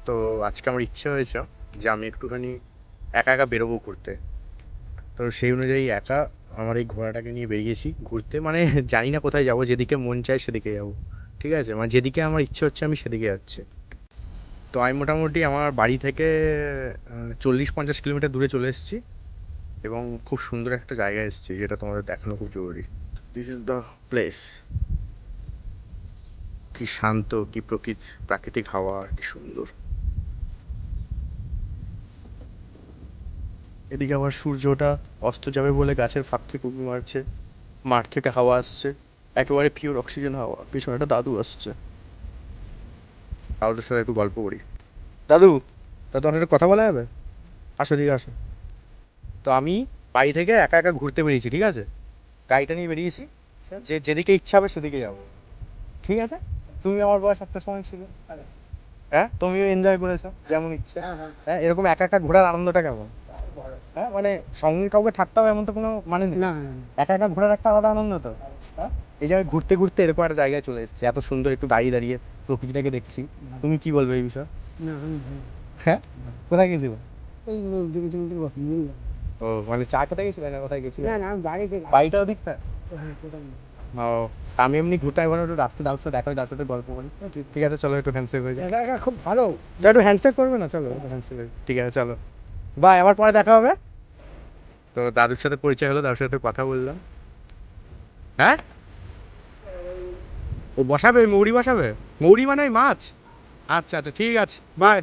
তো আজকে আমার ইচ্ছে হয়েছে যে আমি একটুখানি একা একা বেরোবো ঘুরতে। তো সেই অনুযায়ী একা আমার এই ঘোড়াটাকে নিয়ে বেরিয়েছি ঘুরতে, মানে জানি না কোথায় যাব, যেদিকে মন চায় সেদিকে যাব। ঠিক আছে, মানে যেদিকে আমার ইচ্ছে হচ্ছে আমি সেদিকে যাচ্ছি। তো আমি মোটামুটি আমার বাড়ি থেকে 40-50 কিলোমিটার দূরে চলে এসেছি এবং খুব সুন্দর একটা জায়গায় এসেছি যেটা তোমাদের দেখানো খুব জরুরি। This is the place. কি শান্ত, কি প্রাকৃতিক হাওয়া, আর কি সুন্দর। এদিকে আবার সূর্যটা অস্ত যাবে বলে গাছের ফাঁক থেকে উঁকি মারছে, মাঠ থেকে হাওয়া আসছে, একেবারে পিওর অক্সিজেন হাওয়া। পিছনে একটা দাদু আসছে, দাদুদের সাথে একটু গল্প করি। দাদু, দাদু আমার সাথে কথা বলা যাবে? আসো, দিকে আসো। তো আমি বাড়ি থেকে একা একা ঘুরতে বেরিয়েছি, ঠিক আছে? গাড়িটা নিয়ে বেরিয়েছি, যে যেদিকে ইচ্ছা হবে সেদিকে যাবো। ঠিক আছে, তুমি আমার বয়স একটা সময় ছিল, হ্যাঁ, তুমিও এনজয় করেছো যেমন ইচ্ছে। হ্যাঁ, এরকম একা একা ঘোরার আনন্দটা কেমন? হ্যাঁ, মানে সঙ্গে কাউকে থাকতে হবে এমন তো কোনো মানে নেই। একা একা ঘোরার একটা আলাদা আনন্দ তো। হ্যাঁ, এই যে আমি ঘুরতে ঘুরতে এরকম একটা জায়গায় চলে এসেছি, এত সুন্দর, একটু দাঁড়িয়ে দাঁড়িয়ে প্রকৃতিটাকে দেখছি। তুমি কি বলবে এই বিষয়ে? হ্যাঁ, কোথায় গেছিল? ও, মানে চা খেতে গেছিলে না কোথায় গেছিলে? বাড়িটা ওদিকটা? ও, আমি এমনি ঘুরতে পারবো না, একটু রাস্তা দাওস্তা দেখা হয়, রাস্তাতে গল্প করি। ঠিক আছে, চলো একটু হ্যান্ডশেক হয়ে যায়। খুব ভালো, একটু হ্যান্ডশেক করবে না? চলো একটু হ্যান্ডশেক। ঠিক আছে, চলো, বাই, আবার পরে দেখা হবে। তো দাদুর সাথে পরিচয় হলো, দাদুর সাথে কথা বললাম। হ্যাঁ, ও বসাবে মৌরি, বসাবে মৌরি মানে ওই মাছ। আচ্ছা আচ্ছা, ঠিক আছে, বাই।